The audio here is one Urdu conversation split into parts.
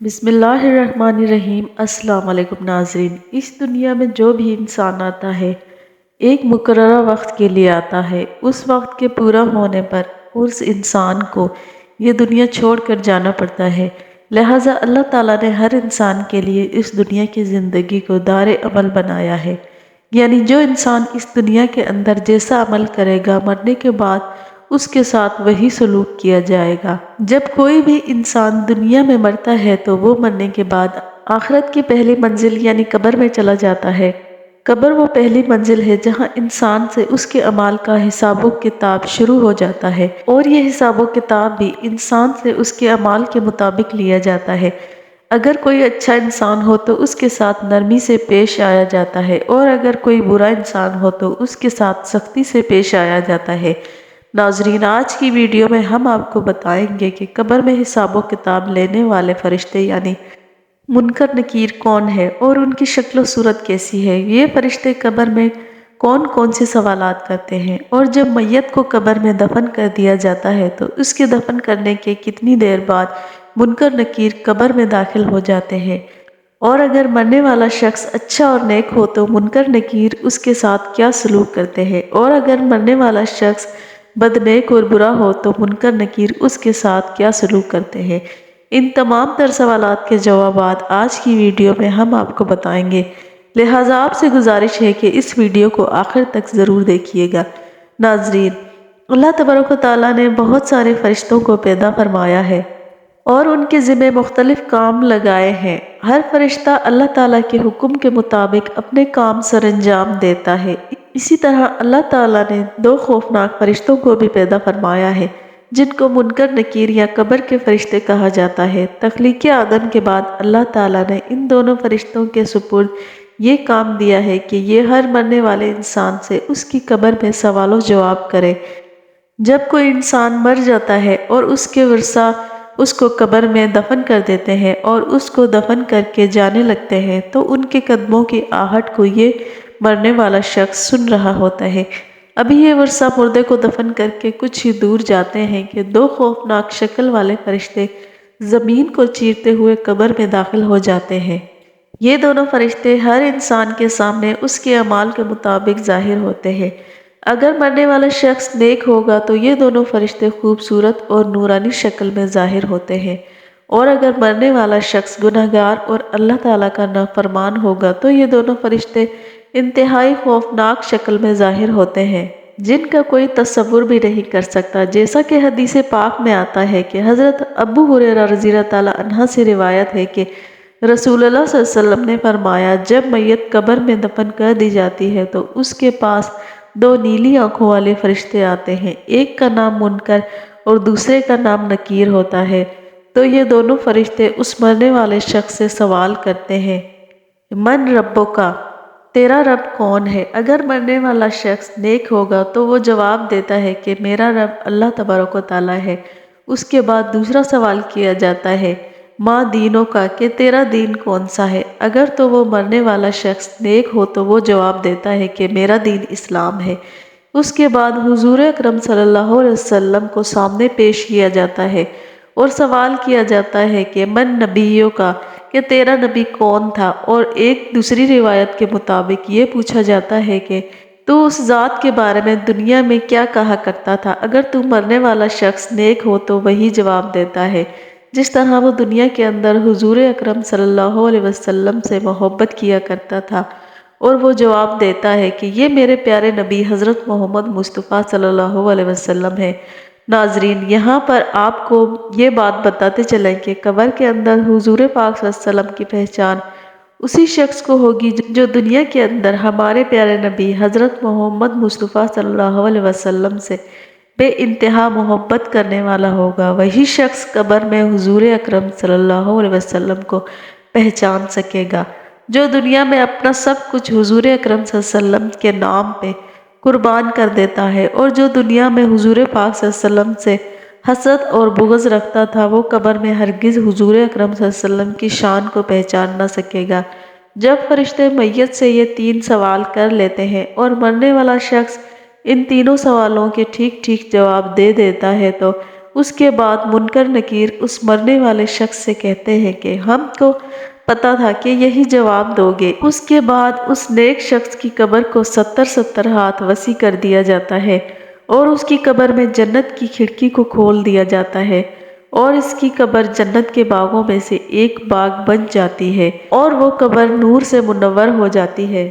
بسم اللہ الرحمن الرحیم۔ السلام علیکم ناظرین۔ اس دنیا میں جو بھی انسان آتا ہے ایک مقررہ وقت کے لیے آتا ہے۔ اس وقت کے پورا ہونے پر اس انسان کو یہ دنیا چھوڑ کر جانا پڑتا ہے۔ لہٰذا اللہ تعالیٰ نے ہر انسان کے لیے اس دنیا کی زندگی کو دار عمل بنایا ہے، یعنی جو انسان اس دنیا کے اندر جیسا عمل کرے گا مرنے کے بعد اس کے ساتھ وہی سلوک کیا جائے گا۔ جب کوئی بھی انسان دنیا میں مرتا ہے تو وہ مرنے کے بعد آخرت کی پہلی منزل یعنی قبر میں چلا جاتا ہے۔ قبر وہ پہلی منزل ہے جہاں انسان سے اس کے اعمال کا حساب و کتاب شروع ہو جاتا ہے، اور یہ حساب و کتاب بھی انسان سے اس کے اعمال کے مطابق لیا جاتا ہے۔ اگر کوئی اچھا انسان ہو تو اس کے ساتھ نرمی سے پیش آیا جاتا ہے، اور اگر کوئی برا انسان ہو تو اس کے ساتھ سختی سے پیش آیا جاتا ہے۔ ناظرین، آج کی ویڈیو میں ہم آپ کو بتائیں گے کہ قبر میں حساب و کتاب لینے والے فرشتے یعنی منکر نکیر کون ہے اور ان کی شکل و صورت کیسی ہے۔ یہ فرشتے قبر میں کون کون سے سوالات کرتے ہیں، اور جب میت کو قبر میں دفن کر دیا جاتا ہے تو اس کے دفن کرنے کے کتنی دیر بعد منکر نکیر قبر میں داخل ہو جاتے ہیں، اور اگر مرنے والا شخص اچھا اور نیک ہو تو منکر نکیر اس کے ساتھ کیا سلوک کرتے ہیں، اور اگر مرنے والا شخص بدنیک اور برا ہو تو منکر نکیر اس کے ساتھ کیا سلوک کرتے ہیں۔ ان تمام تر سوالات کے جوابات آج کی ویڈیو میں ہم آپ کو بتائیں گے، لہٰذا آپ سے گزارش ہے کہ اس ویڈیو کو آخر تک ضرور دیکھیے گا۔ ناظرین، اللہ تبارک و تعالیٰ نے بہت سارے فرشتوں کو پیدا فرمایا ہے اور ان کے ذمہ مختلف کام لگائے ہیں۔ ہر فرشتہ اللہ تعالیٰ کے حکم کے مطابق اپنے کام سر انجام دیتا ہے۔ اسی طرح اللہ تعالیٰ نے دو خوفناک فرشتوں کو بھی پیدا فرمایا ہے جن کو منکر نکیر یا قبر کے فرشتے کہا جاتا ہے۔ تخلیق آدم کے بعد اللہ تعالیٰ نے ان دونوں فرشتوں کے سپرد یہ کام دیا ہے کہ یہ ہر مرنے والے انسان سے اس کی قبر میں سوال و جواب کرے۔ جب کوئی انسان مر جاتا ہے اور اس کے ورثہ اس کو قبر میں دفن کر دیتے ہیں اور اس کو دفن کر کے جانے لگتے ہیں تو ان کے قدموں کی آہٹ کو یہ مرنے والا شخص سن رہا ہوتا ہے۔ ابھی یہ ورثہ مردے کو دفن کر کے کچھ ہی دور جاتے ہیں کہ دو خوفناک شکل والے فرشتے زمین کو چیرتے ہوئے قبر میں داخل ہو جاتے ہیں۔ یہ دونوں فرشتے ہر انسان کے سامنے اس کے اعمال کے مطابق ظاہر ہوتے ہیں۔ اگر مرنے والا شخص نیک ہوگا تو یہ دونوں فرشتے خوبصورت اور نورانی شکل میں ظاہر ہوتے ہیں، اور اگر مرنے والا شخص گنہگار اور اللہ تعالیٰ کا نافرمان ہوگا تو یہ دونوں فرشتے انتہائی خوفناک شکل میں ظاہر ہوتے ہیں جن کا کوئی تصور بھی نہیں کر سکتا۔ جیسا کہ حدیث پاک میں آتا ہے کہ حضرت ابو ہریرہ رضی اللہ تعالیٰ عنہ سے روایت ہے کہ رسول اللہ صلی اللہ علیہ وسلم نے فرمایا، جب میت قبر میں دفن کر دی جاتی ہے تو اس کے پاس دو نیلی آنکھوں والے فرشتے آتے ہیں، ایک کا نام منکر اور دوسرے کا نام نکیر ہوتا ہے۔ تو یہ دونوں فرشتے اس مرنے والے شخص سے سوال کرتے ہیں، من ربک، تیرا رب کون ہے؟ اگر مرنے والا شخص نیک ہوگا تو وہ جواب دیتا ہے کہ میرا رب اللہ تبارک و تعالیٰ ہے۔ اس کے بعد دوسرا سوال کیا جاتا ہے، ما دینوں کا، کہ تیرا دین کون سا ہے؟ اگر تو وہ مرنے والا شخص نیک ہو تو وہ جواب دیتا ہے کہ میرا دین اسلام ہے۔ اس کے بعد حضور اکرم صلی اللہ علیہ وسلم کو سامنے پیش کیا جاتا ہے اور سوال کیا جاتا ہے کہ من نبیوں کا، کہ تیرا نبی کون تھا؟ اور ایک دوسری روایت کے مطابق یہ پوچھا جاتا ہے کہ تو اس ذات کے بارے میں دنیا میں کیا کہا کرتا تھا؟ اگر تو مرنے والا شخص نیک ہو تو وہی جواب دیتا ہے جس طرح وہ دنیا کے اندر حضور اکرم صلی اللہ علیہ وسلم سے محبت کیا کرتا تھا، اور وہ جواب دیتا ہے کہ یہ میرے پیارے نبی حضرت محمد مصطفیٰ صلی اللہ علیہ وسلم ہے۔ ناظرین، یہاں پر آپ کو یہ بات بتاتے چلیں کہ قبر کے اندر حضور پاک صلی اللہ علیہ وسلم کی پہچان اسی شخص کو ہوگی جو دنیا کے اندر ہمارے پیارے نبی حضرت محمد مصطفیٰ صلی اللہ علیہ وسلم سے بے انتہا محبت کرنے والا ہوگا۔ وہی شخص قبر میں حضور اکرم صلی اللہ علیہ وسلم کو پہچان سکے گا جو دنیا میں اپنا سب کچھ حضور اکرم صلی اللہ علیہ وسلم کے نام پہ قربان کر دیتا ہے، اور جو دنیا میں حضور پاک صلی اللہ علیہ وسلم سے حسد اور بغض رکھتا تھا وہ قبر میں ہرگز حضور اکرم صلی اللہ علیہ وسلم کی شان کو پہچان نہ سکے گا۔ جب فرشتے میت سے یہ تین سوال کر لیتے ہیں اور مرنے والا شخص ان تینوں سوالوں کے ٹھیک ٹھیک جواب دے دیتا ہے تو اس کے بعد منکر نکیر اس مرنے والے شخص سے کہتے ہیں کہ ہم کو پتا تھا کہ یہی جواب دو گے۔ اس کے بعد اس نیک شخص کی قبر کو 70 ہاتھ وسیع کر دیا جاتا ہے اور اس کی قبر میں جنت کی کھڑکی کو کھول دیا جاتا ہے اور اس کی قبر جنت کے باغوں میں سے ایک باغ بن جاتی ہے اور وہ قبر نور سے منور ہو جاتی ہے۔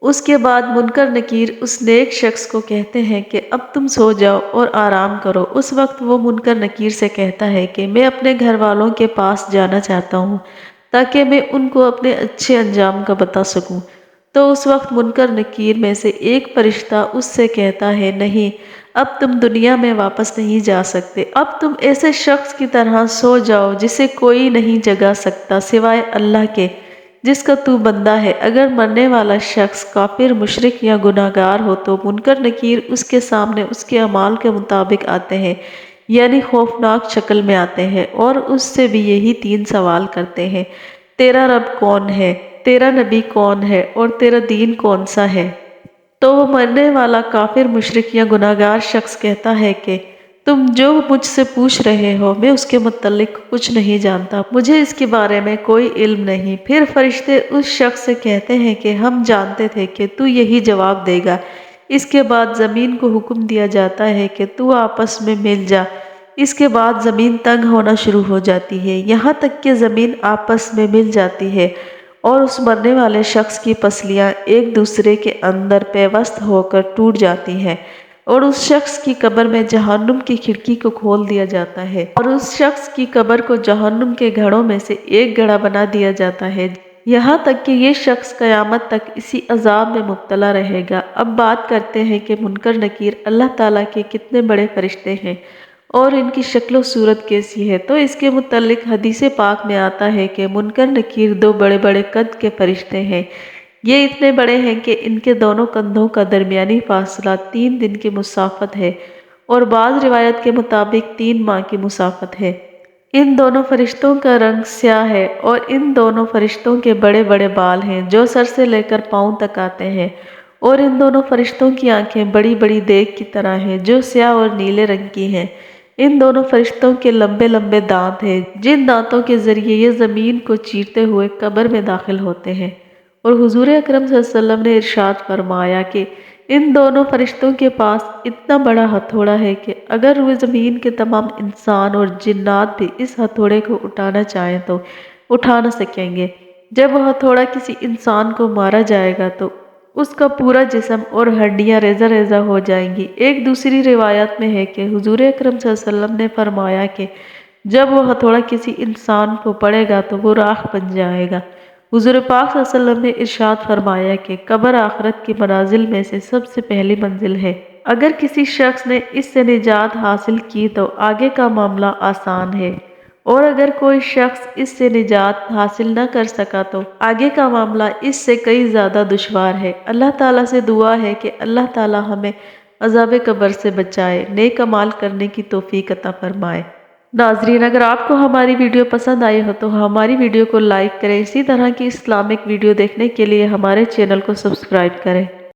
اس کے بعد منکر نکیر اس نیک شخص کو کہتے ہیں کہ اب تم سو جاؤ اور آرام کرو۔ اس وقت وہ منکر نکیر سے کہتا ہے کہ میں اپنے گھر والوں کے پاس جانا چاہتا ہوں تاکہ میں ان کو اپنے اچھے انجام کا بتا سکوں۔ تو اس وقت منکر نکیر میں سے ایک فرشتہ اس سے کہتا ہے نہیں، اب تم دنیا میں واپس نہیں جا سکتے، اب تم ایسے شخص کی طرح سو جاؤ جسے کوئی نہیں جگا سکتا سوائے اللہ کے جس کا تو بندہ ہے۔ اگر مرنے والا شخص کافر، مشرک یا گناہ گار ہو تو منکر نکیر اس کے سامنے اس کے اعمال کے مطابق آتے ہیں، یعنی خوفناک شکل میں آتے ہیں اور اس سے بھی یہی 3 سوال کرتے ہیں: تیرا رب کون ہے، تیرا نبی کون ہے اور تیرا دین کون سا ہے؟ تو وہ مرنے والا کافر، مشرک یا گناہ گار شخص کہتا ہے کہ تم جو مجھ سے پوچھ رہے ہو میں اس کے متعلق کچھ نہیں جانتا، مجھے اس کے بارے میں کوئی علم نہیں۔ پھر فرشتے اس شخص سے کہتے ہیں کہ ہم جانتے تھے کہ تو یہی جواب دے گا۔ اس کے بعد زمین کو حکم دیا جاتا ہے کہ تو آپس میں مل جا۔ اس کے بعد زمین تنگ ہونا شروع ہو جاتی ہے یہاں تک کہ زمین آپس میں مل جاتی ہے اور اس مرنے والے شخص کی پسلیاں ایک دوسرے کے اندر پیوست ہو کر ٹوٹ جاتی ہیں اور اس شخص کی قبر میں جہنم کی کھڑکی کو کھول دیا جاتا ہے اور اس شخص کی قبر کو جہنم کے گڑھوں میں سے ایک گڑھا بنا دیا جاتا ہے، یہاں تک کہ یہ شخص قیامت تک اسی عذاب میں مبتلا رہے گا۔ اب بات کرتے ہیں کہ منکر نکیر اللہ تعالیٰ کے کتنے بڑے فرشتے ہیں اور ان کی شکل و صورت کیسی ہے۔ تو اس کے متعلق حدیث پاک میں آتا ہے کہ منکر نکیر 2 بڑے بڑے قد کے فرشتے ہیں، یہ اتنے بڑے ہیں کہ ان کے دونوں کندھوں کا درمیانی فاصلہ 3 دن کی مسافت ہے اور بعض روایت کے مطابق 3 ماہ کی مسافت ہے۔ ان دونوں فرشتوں کا رنگ سیاہ ہے اور ان دونوں فرشتوں کے بڑے بڑے بال ہیں جو سر سے لے کر پاؤں تک آتے ہیں اور ان دونوں فرشتوں کی آنکھیں بڑی بڑی دیگ کی طرح ہیں جو سیاہ اور نیلے رنگ کی ہیں۔ ان دونوں فرشتوں کے لمبے لمبے دانت ہیں جن دانتوں کے ذریعے یہ زمین کو چیرتے ہوئے قبر میں داخل ہوتے ہیں، اور حضور اکرم صلی اللہ علیہ وسلم نے ارشاد فرمایا کہ ان دونوں فرشتوں کے پاس اتنا بڑا ہتھوڑا ہے کہ اگر وہ زمین کے تمام انسان اور جنات بھی اس ہتھوڑے کو اٹھانا چاہیں تو اٹھا نہ سکیں گے۔ جب وہ ہتھوڑا کسی انسان کو مارا جائے گا تو اس کا پورا جسم اور ہڈیاں ریزہ ریزہ ہو جائیں گی۔ ایک دوسری روایت میں ہے کہ حضور اکرم صلی اللہ علیہ وسلم نے فرمایا کہ جب وہ ہتھوڑا کسی انسان کو پڑے گا تو وہ راکھ بن جائے گا۔ حضور پاک صلی اللہ علیہ وسلم نے ارشاد فرمایا کہ قبر آخرت کی منازل میں سے سب سے پہلی منزل ہے، اگر کسی شخص نے اس سے نجات حاصل کی تو آگے کا معاملہ آسان ہے، اور اگر کوئی شخص اس سے نجات حاصل نہ کر سکا تو آگے کا معاملہ اس سے کئی زیادہ دشوار ہے۔ اللہ تعالیٰ سے دعا ہے کہ اللہ تعالیٰ ہمیں عذاب قبر سے بچائے، نیک اعمال کرنے کی توفیق عطا فرمائے۔ ناظرین، اگر آپ کو ہماری ویڈیو پسند آئی ہو تو ہماری ویڈیو کو لائک کریں، اسی طرح کی اسلامک ویڈیو دیکھنے کے لیے ہمارے چینل کو سبسکرائب کریں۔